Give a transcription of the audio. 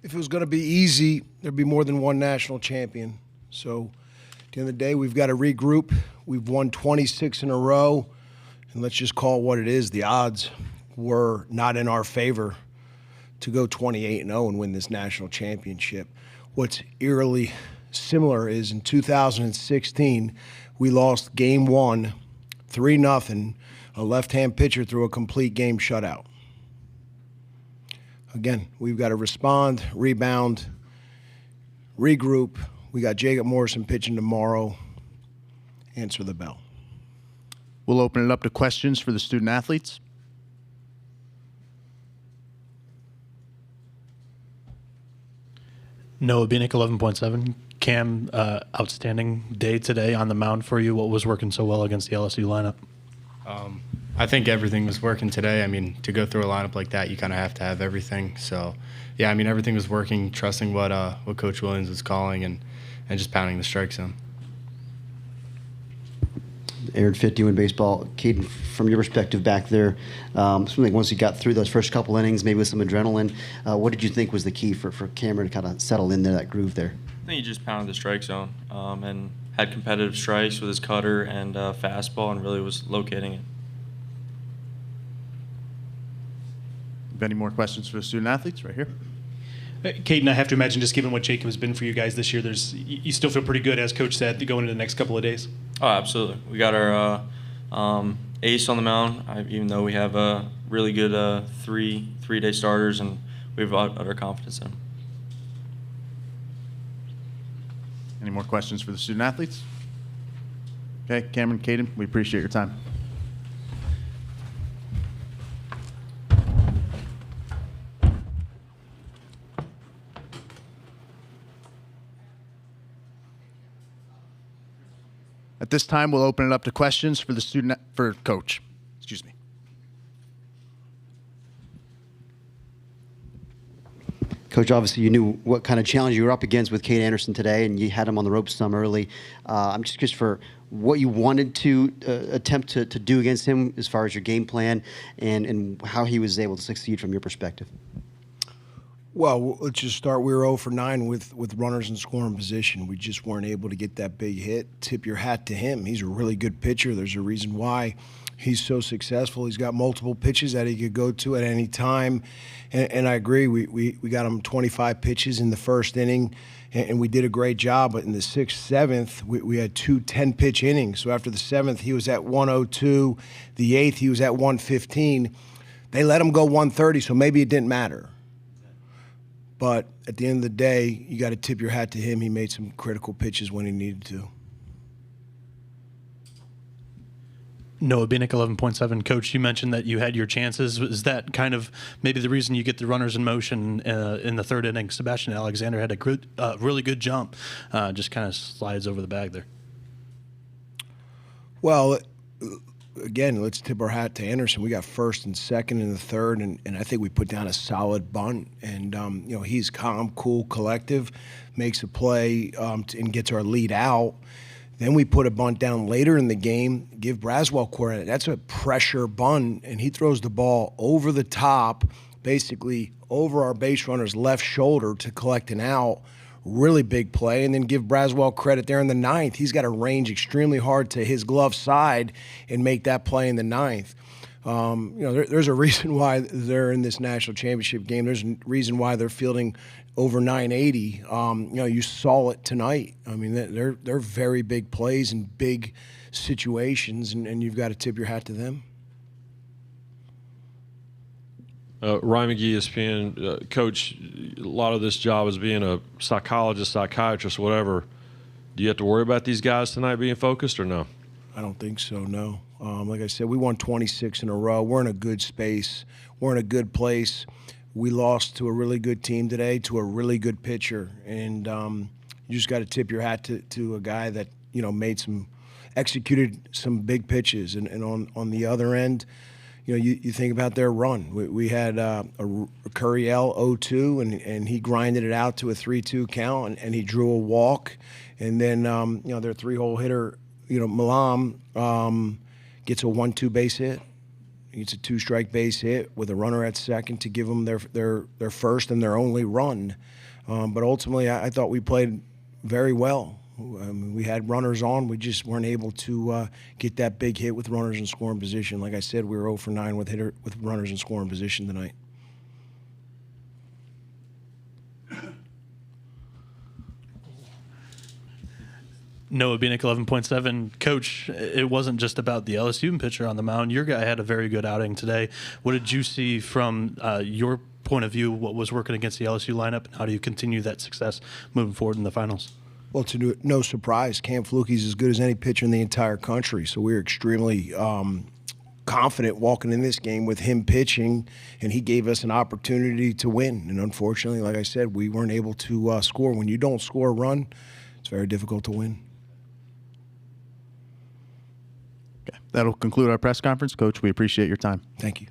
If it was going to be easy, there'd be more than one national champion. So at the end of the day, we've got to regroup. We've won 26 in a row, and let's just call it what it is. The odds were not in our favor to go 28-0 and win this national championship. What's eerily similar is in 2016, we lost game one, 3-0, a left-hand pitcher threw a complete game shutout. Again, we've got to respond, rebound, regroup. We got Jacob Morrison pitching tomorrow. Answer the bell. We'll open it up to questions for the student athletes. Noah Bieniek, 11.7. Cam, outstanding day today on the mound for you. What was working so well against the LSU lineup? I think everything was working today. I mean, to go through a lineup like that, you kind of have to have everything. So, yeah, I mean, everything was working, trusting what Coach Williams was calling and just pounding the strike zone. Aired 50 in baseball. Caden, from your perspective back there, something like once you got through those first couple innings, maybe with some adrenaline, what did you think was the key for Cameron to kind of settle into that groove there? I think he just pounded the strike zone and had competitive strikes with his cutter and fastball and really was locating it. Any more questions for the student athletes right here? Caden, I have to imagine, just given what Jacob has been for you guys this year, you still feel pretty good, as Coach said, going into the next couple of days? Oh, absolutely. We got our ace on the mound, even though we have a really good three-day starters, and we have utter confidence in them. Any more questions for the student athletes? Okay, Cameron, Caden, we appreciate your time. At this time, we'll open it up to questions for the Coach. Excuse me. Coach, obviously you knew what kind of challenge you were up against with Cade Anderson today, and you had him on the ropes some early. I'm just curious for what you wanted to attempt to do against him as far as your game plan and how he was able to succeed from your perspective. Well, let's just start. We were 0 for 9 with runners in scoring position. We just weren't able to get that big hit. Tip your hat to him. He's a really good pitcher. There's a reason why he's so successful. He's got multiple pitches that he could go to at any time. And I agree, we got him 25 pitches in the first inning, and we did a great job. But in the 6th, 7th, we had 2 10-pitch innings. So after the 7th, he was at 102. The 8th, he was at 115. They let him go 130, so maybe it didn't matter. But at the end of the day, you got to tip your hat to him. He made some critical pitches when he needed to. Noah Bieniek, 11.7. Coach, you mentioned that you had your chances. Is that kind of maybe the reason you get the runners in motion in the 3rd inning? Sebastian Alexander had a really good jump, just kind of slides over the bag there. Well, again, let's tip our hat to Anderson. We got 1st and 2nd in the 3rd, and I think we put down a solid bunt. And, he's calm, cool, collective, makes a play and gets our lead out. Then we put a bunt down later in the game, give Braswell credit. That's a pressure bunt, and he throws the ball over the top, basically over our base runner's left shoulder to collect an out. Really big play, and then give Braswell credit there in the 9th. He's got to range extremely hard to his glove side and make that play in the 9th. There's a reason why they're in this national championship game. There's a reason why they're fielding over 980. You saw it tonight. I mean, they're very big plays and big situations, and you've got to tip your hat to them. Ryan McGee, ESPN. Coach, a lot of this job is being a psychologist, psychiatrist, whatever. Do you have to worry about these guys tonight being focused or no? I don't think so, no. Like I said, we won 26 in a row. We're in a good space. We're in a good place. We lost to a really good team today, to a really good pitcher. And you just got to tip your hat to a guy that, executed some big pitches. And on the other end, you think about their run. We had a Curriel 0-2, and he grinded it out to a 3-2 count, and he drew a walk. And then, their 3-hole hitter, Malam gets a 1-2 base hit. It's a 2-strike base hit with a runner at second to give them their first and their only run. But ultimately, I thought we played very well. We had runners on. We just weren't able to get that big hit with runners in scoring position. Like I said, we were 0 for 9 with runners in scoring position tonight. Noah Bieniek, 11.7. Coach, it wasn't just about the LSU pitcher on the mound. Your guy had a very good outing today. What did you see from your point of view, what was working against the LSU lineup, and how do you continue that success moving forward in the finals? Well, no surprise, Cam Fluky's as good as any pitcher in the entire country. So we were extremely confident walking in this game with him pitching, and he gave us an opportunity to win. And unfortunately, like I said, we weren't able to score. When you don't score a run, it's very difficult to win. Okay. That'll conclude our press conference. Coach, we appreciate your time. Thank you.